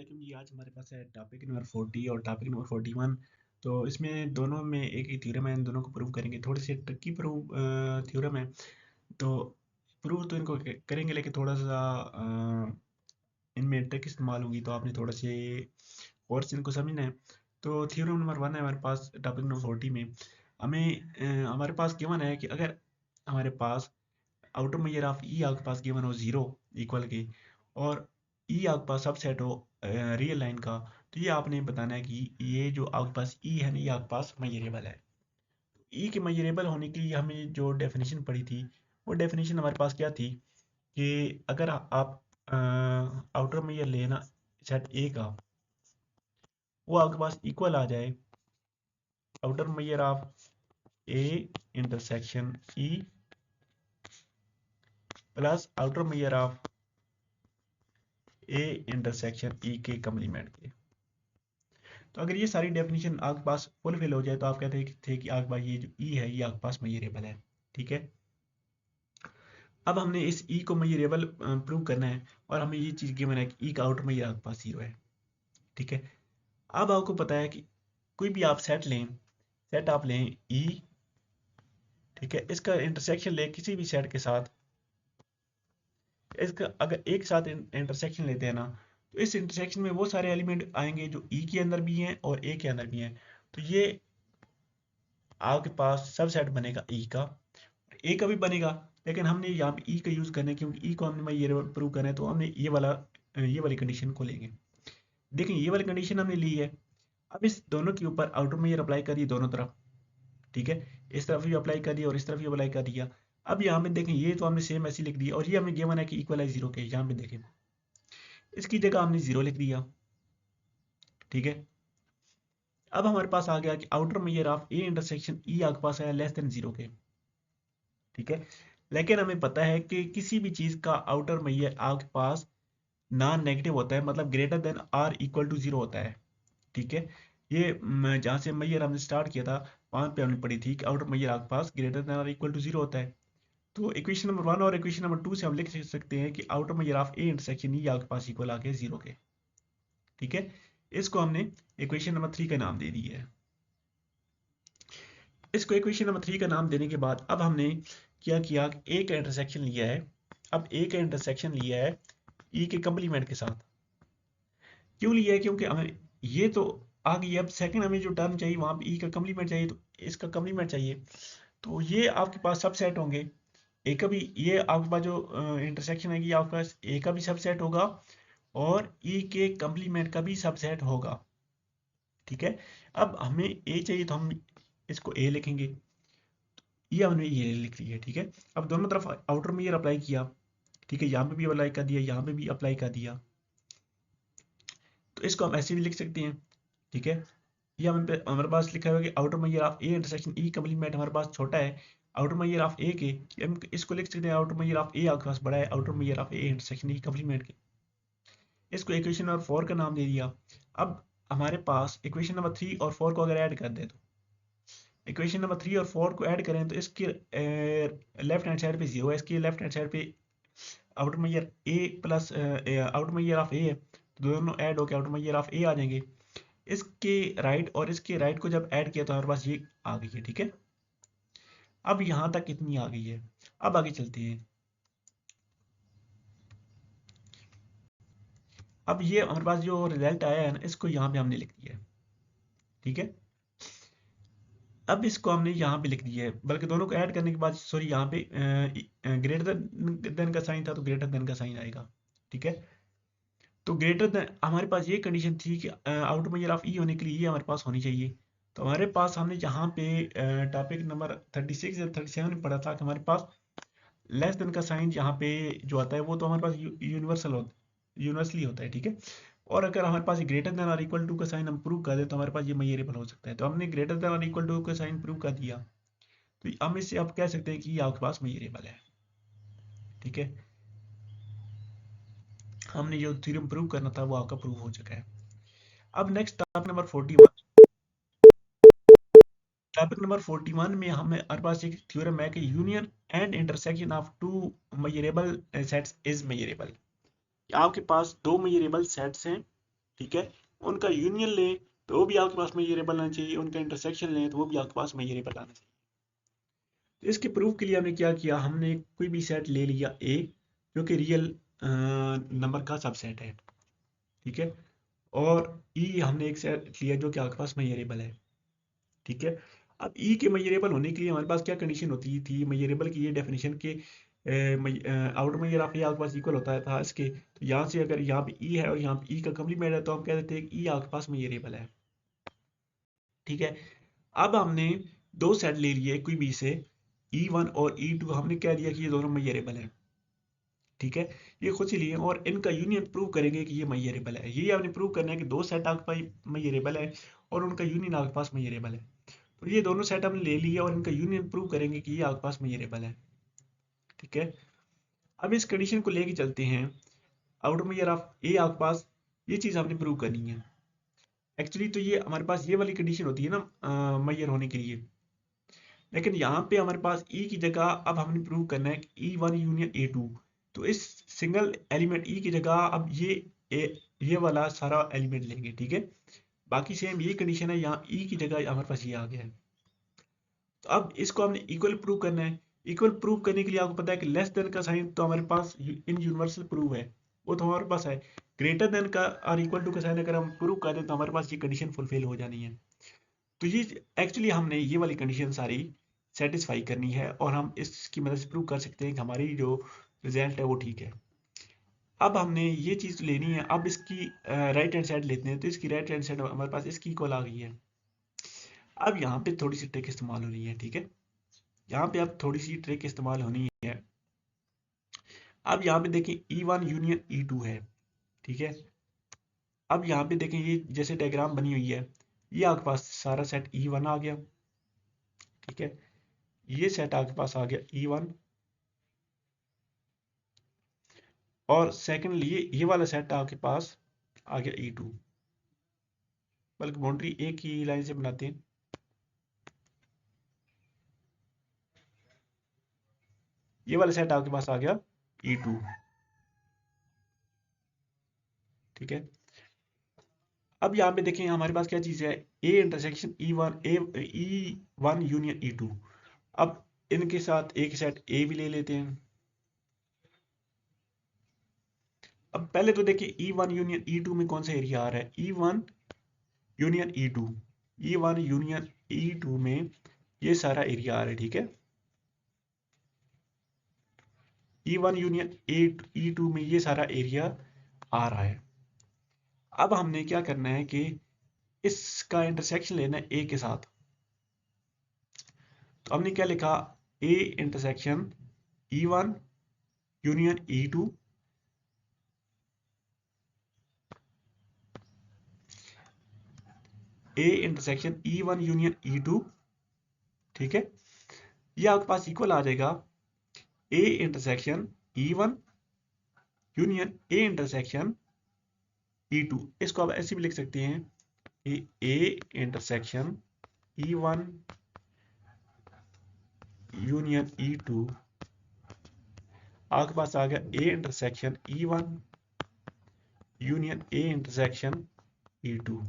लेकिन ये आज हमारे पास है टॉपिक नंबर 40 और टॉपिक नंबर 41। तो इसमें दोनों में एक ही थ्योरम है, इन दोनों को प्रूव करेंगे। थोड़ी सी ट्रिकी प्रूव थ्योरम है, तो प्रूव तो इनको करेंगे, लेकिन थोड़ा सा इनमें ट्रिक इस्तेमाल होगी, तो आपने थोड़ा से और से इनको समझना है। तो थ्योरम नंबर 1 है हमारे पास टॉपिक नंबर 40 में। हमारे पास गिवन है कि अगर हमारे पास आउटर मेजर ऑफ ई आपके पास गिवन हो 0 इक्वल के, और ई आपके पास सबसेट हो रियल लाइन का, तो ये आपने बताना है कि ये जो आपके पास ई है ना, ये आपके पास मेजरेबल है। ई के मेजरेबल होने के लिए हमें जो डेफिनेशन पड़ी थी, वो डेफिनेशन हमारे पास क्या थी कि अगर आप आउटर मेजर लेना सेट ए का, वो आपके पास इक्वल आ जाए outer measure of A intersection E plus outer measure of A intersection ई के कम्प्लीमेंट के। तो अगर ये सारी डेफिनेशन आपके पास फुलफिल हो जाए, तो आप कहते थे कि आपके पास ये जो ई है ये आपके पास मेजरेबल है। ठीक है, अब हमने इस ई को मेजरेबल प्रूव करना है, और हमें ये चीज़ गिवन है कि ई का आउटर मेजर आपके पास 0 है। ठीक है, अब आपको पता है कि कोई भी आप सेट लें, सेट आप लें ई, ठीक है, इसका इंटरसेक्शन लें किसी भी सेट के साथ, इसका अगर एक साथ इंटरसेक्शन लेते हैं ना, तो इस इंटरसेक्शन में वो सारे एलिमेंट आएंगे जो ई के अंदर भी हैं और ए के अंदर भी हैं। तो ये आपके पास सब सेट बनेगा ई का, ए का भी बनेगा, लेकिन हमने यहाँ पे ई का यूज़ करना है, क्योंकि ई को हमने ये प्रूव करना है, तो हमने ये वाली कंडीशन को लेंगे। देखें, ये वाली कंडीशन हमने ली है। अब इस दोनों के ऊपर आउटर मेजर अप्लाई करिए दोनों तरफ। ठीक है, इस तरफ भी अप्लाई कर दिया और इस तरफ भी अप्लाई कर दिया। अब यहाँ पे देखें, ये तो हमने सेम ऐसे लिख दिया, और ये हमें गिवन है कि इक्वल है 0 के। यहाँ पे देखें, इसकी जगह हमने 0 लिख दिया। ठीक है, अब हमारे पास आ गया कि outer measure of A intersection E आपके पास है लेस देन 0 के। ठीक है, लेकिन हमें पता है कि किसी भी चीज़ का आउटर मेजर आपके पास नॉन नेगेटिव होता है, मतलब greater than or equal to 0 होता है। ठीक है, ये जहाँ से मैयर हमने स्टार्ट किया था, वहाँ पे हमने पढ़ी थी कि आउटर मैयर आपके पास greater than or equal to 0 होता है। तो इक्वेशन नंबर 1 और इक्वेशन नंबर 2 से हम लिख सकते हैं कि outer measure of A intersection E आपके पास इक्वल आ गया 0 के। ठीक है, इसको हमने इक्वेशन नंबर 3 का नाम दे दिया है। इसको इक्वेशन नंबर 3 का नाम देने के बाद अब हमने क्या किया, ए का इंटरसेक्शन लिया है। अब ए का इंटरसेक्शन लिया है ई के कंप्लीमेंट के साथ। क्यों लिया है? क्योंकि हमें ये तो आ गई, अब सेकंड हमें जो टर्म चाहिए वहां पे ई का कंप्लीमेंट चाहिए, तो इसका कंप्लीमेंट चाहिए। तो ये आपके पास सब सेट होंगे। ए का भी, ये आपके पास जो इंटरसेक्शन है, कि आपके पास ए का भी सबसेट होगा और ई के कंप्लीमेंट का भी सबसेट होगा। ठीक है, अब हमें ए चाहिए, तो हम इसको ए लिखेंगे। ये हमने ये लिख लिया। ठीक है, अब दोनों तरफ आउटर मेजर अप्लाई किया। ठीक है, यहाँ पे भी अप्लाई कर दिया, यहाँ पे भी अप्लाई कर दिया। तो इसको हम ऐसे भी लिख सकते हैं। ठीक है, ये हमारे पास लिखा हुआ है कि outer measure of A intersection E complement हमारे पास छोटा है आउटर मेजर ऑफ ए के। हम इसको लिख सकते हैं आउटर मेजर ऑफ ए आपके पास बड़ा है outer measure of A intersection E complement के। इसको इक्वेशन नंबर 4 का नाम दे दिया। अब हमारे पास इक्वेशन नंबर 3 और 4 को अगर ऐड कर दे, तो इक्वेशन नंबर 3 और 4 को ऐड करें, तो इसके लेफ्ट हैंड साइड पे 0 है, इसके लेफ्ट हैंड साइड पे outer measure A plus outer measure of A है, तो दोनों ऐड होकर आउटर मेजर ऑफ ए आ जाएंगे। इसके राइट और इसके राइट को जब ऐड किया, तो हमारे पास ये आ गई है। ठीक है, अब यहां तक कितनी आ गई है। अब आगे चलते हैं। अब ये हमारे पास जो रिजल्ट आया है ना, इसको यहाँ पे हमने लिख दिया है। ठीक है, अब इसको हमने यहाँ पे लिख दिया है, बल्कि दोनों को ऐड करने के बाद, सॉरी, यहाँ पे ग्रेटर देन का साइन था, तो ग्रेटर देन का साइन आएगा। ठीक है, तो ग्रेटर देन हमारे पास ये कंडीशन थी कि आउटर मेजर ऑफ ई होने के लिए ये हमारे पास होनी चाहिए। तो हमारे पास हमने यहाँ पे टॉपिक नंबर 36 या 37 में पढ़ा था कि हमारे पास लेस देन का साइन यहाँ पे जो आता है, वो तो हमारे पास यूनिवर्सली होता है। ठीक है, और अगर हमारे पास ग्रेटर देन और इक्वल टू का साइन हम प्रूव कर दे, तो हमारे पास ये मेजरेबल हो सकता है। तो हमने ग्रेटर देन और इक्वल टू का साइन प्रूव कर दिया, तो हम इससे आप कह सकते हैं कि ये आपके पास मेजरेबल है। ठीक है, हमने जो थ्योरम प्रूव करना था वो आपका प्रूव हो चुका है। अब next topic number 41। Topic number 41 में हमारे पास एक थ्योरम है कि union and intersection of two measurable sets is measurable. आपके पास दो मेजरेबल सेट्स हैं। ठीक है। उनका यूनियन लें तो वो भी आपके पास मेजरेबल आना चाहिए, उनका इंटरसेक्शन लें तो वो भी आपके पास मेजरेबल आना चाहिए। तो इसके प्रूफ के लिए हमने क्या किया, हमने कोई भी सेट ले लिया ए जो कि रियल नंबर का सबसेट है, ठीक है, और ई हमने एक सेट लिया जो कि आपके पास मेजरेबल है, ठीक है। अब ई के मेजरेबल होने के लिए हमारे पास क्या कंडीशन होती थी, मेजरेबल की ये डेफिनेशन के आउटर मेजर ऑफ ए आपके पास इक्वल होता था इसके, तो यहाँ से अगर यहाँ पे ई है और यहाँ पे ई का कम्प्लीमेंट है तो हम कह देते हैं कि ई आपके पास मेजरेबल है, ठीक है। अब हमने दो सेट ले लिए कोई भी से, E1 और E2, हमने कह दिया कि ये दोनों मेजरेबल हैं, ठीक है, ये खुद से लिए और इनका यूनियन प्रूव करेंगे कि ये मेजरेबल है। ये आपने प्रूव करना है कि दो सेट आपके पास मेजरेबल है और उनका यूनियन आपके पास मेजरेबल है। तो ये दोनों सेट हमने ले लिए और इनका यूनियन प्रूव करेंगे कि ये आपके पास मेजरेबल है, ठीक है। अब इस कंडीशन को लेके चलते हैं, आउटर मेजर ऑफ ए आपके पास ये चीज़ आपने प्रूव करनी है। एक्चुअली तो ये हमारे पास ये वाली कंडीशन होती है ना मेजर होने के लिए, लेकिन यहाँ पे हमारे पास ई की जगह अब हमने प्रूव करना है कि E1 यूनियन A2, तो इस सिंगल एलिमेंट ई की जगह अब ये वाला सारा एलिमेंट लेंगे, ठीक है। बाकी सेम यही कंडीशन है, यहाँ ई की जगह हमारे पास ये आ गया है। तो अब इसको हमने इक्वल प्रूव करना है। इक्वल प्रूव करने के लिए आपको पता है कि लेस देन का साइन तो हमारे पास इन यूनिवर्सल प्रूव है, वो तो हमारे पास है। ग्रेटर देन का और इक्वल टू का साइन अगर हम प्रूव कर दें तो हमारे पास ये कंडीशन फुलफिल हो जानी है। तो ये एक्चुअली हमने ये वाली कंडीशन सारी सेटिस्फाई करनी है और हम इसकी मदद से प्रूव कर सकते हैं कि हमारी जो रिजल्ट है वो ठीक है। अब हमने ये चीज़ लेनी है, अब इसकी राइट हैंड साइड लेते हैं, तो इसकी राइट हैंड साइड हमारे पास इसकी इक्वल आ गई है। अब यहाँ पे थोड़ी सी ट्रिक इस्तेमाल होनी है, ठीक है, यहाँ पे अब थोड़ी सी ट्रिक इस्तेमाल होनी है। अब यहाँ पे देखें E1 यूनियन E2 है, ठीक है। अब यहाँ पे देखें ये जैसे डायग्राम बनी हुई है, ये आपके पास सारा सेट E1 आ गया, ठीक है, ये सेट आपके पास आ गया E1, और सेकेंडली ये वाला सेट आपके पास आ गया E2, बल्कि बाउंड्री एक ही लाइन से बनाते हैं। ये वाला सेट आपके पास आ गया E2, ठीक है। अब यहाँ पे देखें हमारे पास क्या चीज़ है, ए इंटरसेक्शन E1 यूनियन E2। अब इनके साथ एक सेट ए भी ले लेते हैं। अब पहले तो देखिए E1 यूनियन E2 में कौन सा एरिया आ रहा है, E1 union E2, E1 union E2 में ये सारा एरिया आ रहा है, ठीक है। E1 यूनियन E2 में ये सारा एरिया आ रहा है। अब हमने क्या करना है कि इसका इंटरसेक्शन लेना है ए के साथ। तो हमने क्या लिखा, ए इंटरसेक्शन E1 यूनियन E2, ए इंटरसेक्शन E1 यूनियन E2, ठीक है। ये आपके पास इक्वल आ जाएगा ए intersection E1 union A intersection E2। इसको आप ऐसे भी लिख सकते हैं कि ए इंटरसेक्शन E1 यूनियन E2 आपके पास आ गया ए intersection E1 union A intersection E2,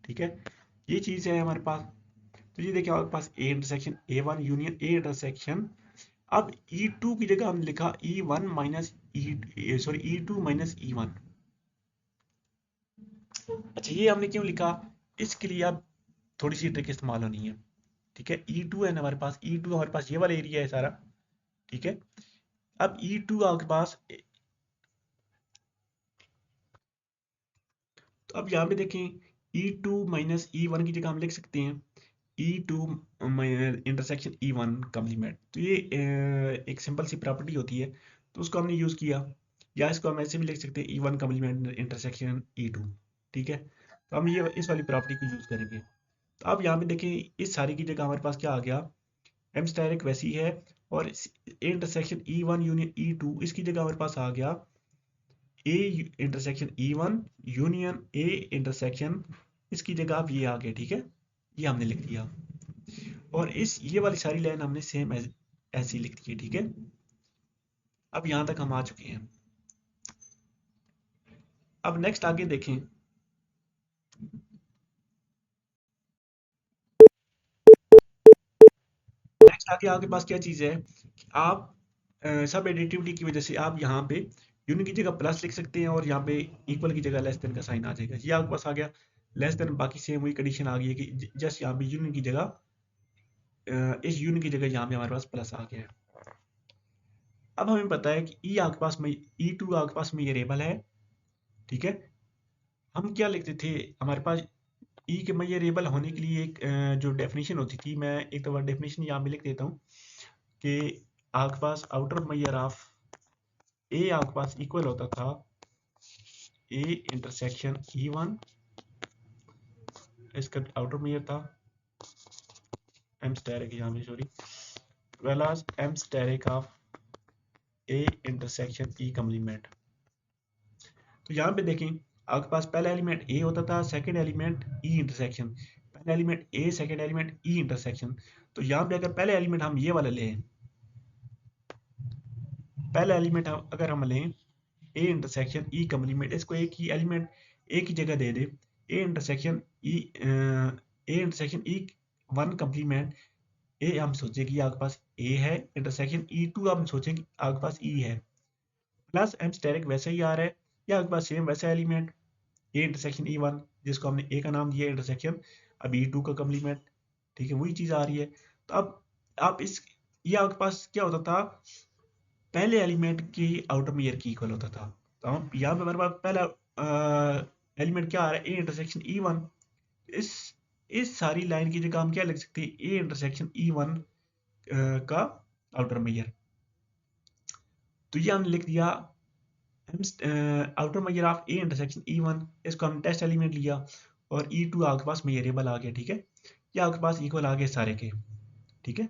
ठीक है। ये चीज है हमारे पास। तो ये देखिए आपके पास A intersection A1 union A intersection. अब E2 की जगह हमने लिखा E1 minus E2 minus E1। अच्छा, ये हमने क्यों लिखा, इसके लिए अब थोड़ी सी ट्रिक इस्तेमाल होनी है, ठीक है। E2 है ना हमारे पास, E2 हमारे पास ये वाला एरिया है सारा, ठीक है। अब E2 आपके पास, तो अब यहाँ पे देखें E2 माइनस E1 की जगह हम लिख सकते हैं E2 इंटरसेक्शन E1 कम्प्लीमेंट। तो ये एक सिंपल सी प्रॉपर्टी होती है, तो उसको हमने यूज़ किया, या इसको हम ऐसे भी लिख सकते हैं E1 कम्प्लीमेंट इंटरसेक्शन E2, ठीक है। तो हम ये इस वाली प्रॉपर्टी को यूज़ करेंगे। तो अब यहाँ पे देखें इस सारी की जगह हमारे पास क्या आ गया, एम स्टाइरिक वैसी है, और इंटरसेक्शन E1 यूनियन E2 इसकी जगह हमारे पास आ गया ए intersection E1 union A intersection, इसकी जगह अब ये आ गया, ठीक है। ये हमने लिख दिया, और ये वाली सारी लाइन हमने सेम ऐसी लिख दी है, ठीक है। अब यहां तक हम आ चुके हैं। अब नेक्स्ट आगे देखें, नेक्स्ट आगे आपके पास क्या चीज है कि आप सब एडिटिविटी की वजह से आप यहाँ पे यूनिट की जगह प्लस लिख सकते हैं और यहाँ पे इक्वल की जगह लेस देन का साइन आ जाएगा। ये आपके पास आ गया लेस देन, बाकी सेम वही कंडीशन आ गई है कि जस्ट यहाँ पे यूनिट की जगह इस यूनिट की जगह यहाँ पे हमारे पास प्लस आ गया है। अब हमें पता है कि ई आपके पास में E2 आपके पास में वेरिएबल है, ठीक है। हम क्या लिखते थे, हमारे पास ई के वेरिएबल होने के लिए एक जो डेफिनेशन होती थी, मैं एक दफा डेफिनेशन यहाँ पे लिख देता हूँ कि आपके पास आउटर मेजर ऑफ ए आपके पास इक्वल होता था ए इंटरसेक्शन E1, इसका आउटर मेजर था एम स्टेरिक, यहाँ पे sorry, well as M asterisk of A intersection E complement. तो यहाँ पे देखें आपके पास पहला एलिमेंट ए होता था, सेकंड एलिमेंट ई इंटरसेक्शन, पहला एलिमेंट ए, सेकंड एलिमेंट ई इंटरसेक्शन। तो यहाँ पे अगर पहले एलिमेंट हम ये वाला लें, पहला एलिमेंट अगर हम लें ए इंटरसेक्शन ई कम्प्लीमेंट, इसको एक ही एलिमेंट ए की जगह दे दे, ए इंटरसेक्शन ई 1 कम्प्लीमेंट। ए हम सोचें कि आपके पास ए है, इंटरसेक्शन E2 हम सोचें कि आपके पास ई है, प्लस एम स्टेरिक वैसे ही आ रहा है, या आपके पास सेम वैसा एलिमेंट ए इंटरसेक्शन E1 जिसको हमने ए का नाम दिया इंटरसेक्शन अब E2 का कम्प्लीमेंट, ठीक है, वही चीज आ रही है। तो अब आप इस, ये आपके पास क्या होता था, पहले एलिमेंट की आउटर मेजर की इक्वल होता था। तो हम यहाँ पे हमारे पास पहला एलिमेंट क्या आ रहा है, ए इंटरसेक्शन E1, इस इस सारी लाइन की जगह हम क्या लिख सकते हैं, ए इंटरसेक्शन E1 का आउटर मेजर। तो ये हमने लिख दिया outer measure of A intersection E1, इसको हम टेस्ट एलिमेंट लिया और E2 आपके पास मेजरेबल आ गया, ठीक है, ये आपके पास इक्वल आ गए सारे के, ठीक है।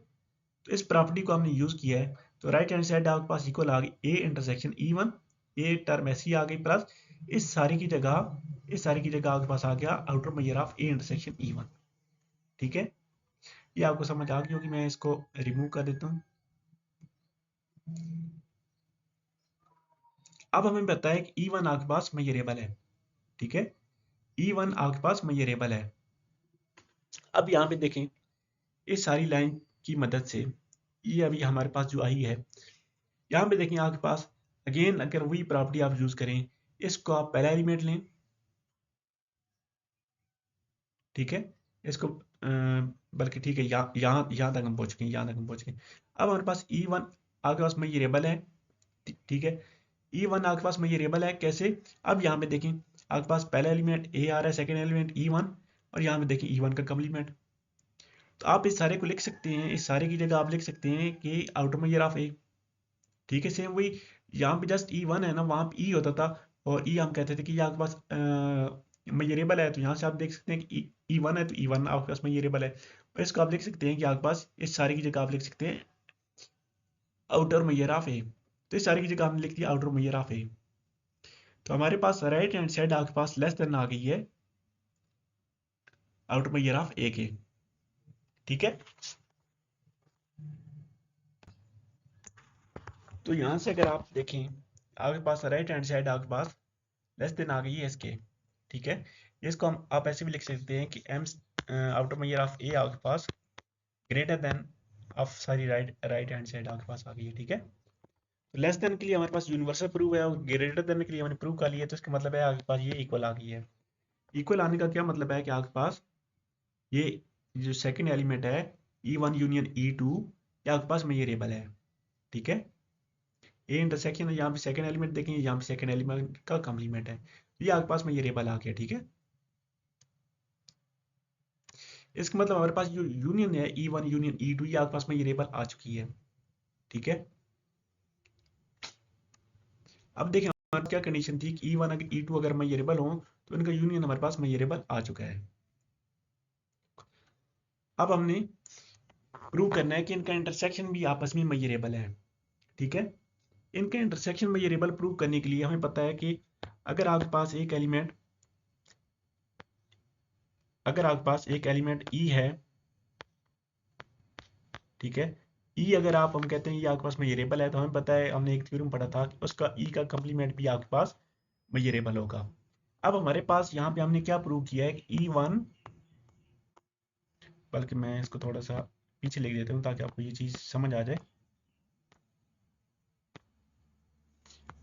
तो इस प्रॉपर्टी को हमने यूज किया है, तो राइट हैंड साइड आपके पास इक्वल आ गई ए इंटरसेक्शन E1, ए टर्म ऐसी आ गई, प्लस इस सारी की जगह, इस सारी की जगह आपके पास आ गया outer measure of A intersection E1, ठीक है। ये आपको समझ आ गई होगी, मैं इसको रिमूव कर देता हूँ। अब हमें पता है कि E1 आपके पास मेजरेबल है, ठीक है, E1 आपके पास मेजरेबल है। अब यहाँ पे देखें इस सारी लाइन की मदद से ये अभी हमारे पास जो आई है, यहाँ पे देखें आपके पास अगेन अगर वही प्रॉपर्टी आप यूज करें, इसको आप पहला एलिमेंट लें, ठीक है, इसको बल्कि ठीक है, यहाँ तक हम पहुंच गए, यहाँ तक हम पहुंच गए। अब हमारे पास E1 आपके पास मेजरेबल है, ठीक है, E1 आपके पास मेजरेबल है कैसे, अब यहाँ पे देखें आपके पास पहला एलिमेंट ए आ रहा है, सेकंड एलिमेंट E1, और यहाँ पे देखें E1 का कम्प्लीमेंट। तो आप इस सारे को लिख सकते हैं, इस सारे की जगह आप लिख सकते हैं कि आउटर मेजर ऑफ ए, ठीक है, सेम वही यहाँ पे जस्ट E1 है ना, वहाँ पे ई होता था, और ई हम कहते थे कि ये आपके पास मेजरेबल है, तो यहाँ से आप देख सकते हैं कि E1 है तो E1 आपके पास मेजरेबल है, और इसको आप लिख सकते हैं कि आपके पास इस सारे की जगह आप लिख सकते हैं आउटर मेजर ऑफ ए। तो इस सारी की जगह हमने लिख दिया आउटर मेजर ऑफ ए, तो हमारे पास राइट हैंड साइड आपके पास लेस देन आ गई है आउटर मेजर ऑफ ए के, ठीक है। तो यहाँ से अगर आप देखें आपके पास राइट हैंड साइड आपके पास लेस देन आ गई है इसके, ठीक है। इसको हम आप ऐसे भी लिख सकते हैं कि M outer measure of A आपके पास ग्रेटर देन ऑफ सारी राइट हैंड साइड आपके पास आ गई है, ठीक है। लेस देन के लिए हमारे पास यूनिवर्सल प्रूफ है और ग्रेटर देन के लिए हमने प्रूव कर लिया, तो इसका मतलब है आपके पास ये इक्वल आ गई है। इक्वल आने का क्या मतलब है कि आपके पास ये जो सेकंड एलिमेंट है E1 यूनियन E2 ये आपके पास मेजरेबल है, ठीक है। ए इंटरसेक्शन यहाँ पे सेकंड एलिमेंट देखेंगे, यहाँ पे सेकंड एलिमेंट का कम्प्लीमेंट है, तो ये आपके पास मेजरेबल आ गया, ठीक है। इसका मतलब हमारे पास जो यूनियन है E1 यूनियन E2 ये आपके पास मेजरेबल आ चुकी है, ठीक है। अब देखें हमारी क्या कंडीशन थी कि E1 अगर E2 अगर मेजरेबल हो तो इनका यूनियन हमारे पास मेजरेबल आ चुका है। अब हमने प्रूव करना है कि इनका इंटरसेक्शन भी आपस में मेजरेबल है, ठीक है। इनका इंटरसेक्शन मेजरेबल प्रूव करने के लिए हमें पता है कि अगर आपके पास एक एलिमेंट, अगर आपके पास एक एलिमेंट E है, ठीक है, E अगर आप हम कहते हैं ये आपके पास मेजरेबल है, तो हमें पता है हमने एक थ्योरम पढ़ा था कि उसका E का कम्प्लीमेंट भी आपके पास मेजरेबल होगा, अब हमारे पास यहाँ पे हमने क्या प्रूव किया है कि E1, बल्कि मैं इसको थोड़ा सा पीछे लिख देता हूँ ताकि आपको ये चीज़ समझ आ जाए।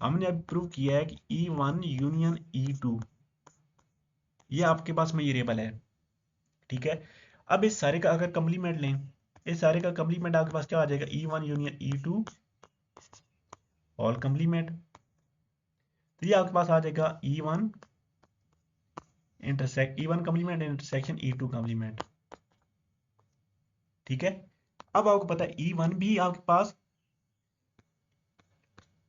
हमने अब प्रूव किया है कि E1 यूनियन E2 ये आपके पास में वेरिएबल है, ठीक है। अब इस सारे का अगर कंप्लीमेंट लें, इस सारे का कंप्लीमेंट आपके पास क्या आ जाएगा, E1 union E2 all complement. तो ये आपके पास आ जाएगा E1 intersect E1 complement intersection E2 complement, ठीक है। अब आपको पता है E1 भी आपके पास,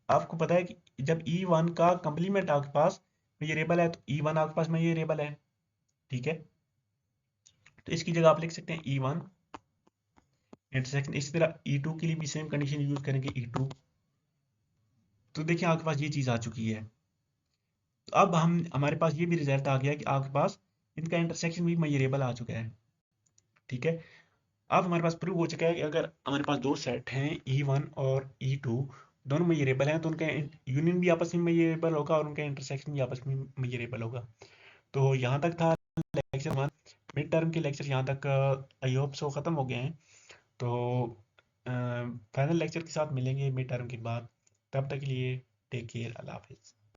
आपको पता है कि जब E1 का कंप्लीमेंट आपके पास वेरिएबल है तो E1 आपके पास में वेरिएबल है, ठीक है। तो इसकी जगह आप लिख सकते हैं E1 इंटरसेक्शन। इसी तरह E2 के लिए भी सेम कंडीशन यूज करेंगे E2। तो देखिए आपके पास ये चीज़ आ चुकी है। तो अब हम हमारे पास ये भी रिजल्ट आ गया कि आपके पास इनका इंटरसेक्शन भी वेरिएबल आ चुका है, ठीक है। अब हमारे पास प्रूव हो चुका है कि अगर हमारे पास दो सेट हैं E1 और E2, दोनों वेरिएबल हैं, तो उनका यूनियन भी आपस में वेरिएबल होगा और उनका इंटरसेक्शन भी आपस में वेरिएबल होगा। तो यहाँ तक था लेक्चर 1। मिड टर्म के लेक्चर यहाँ तक आई होप सो ख़त्म हो गए हैं। तो फाइनल लेक्चर के साथ मिलेंगे मिड टर्म के बाद। तब तक के लिए टेक केयर, अल्लाह हाफिज़।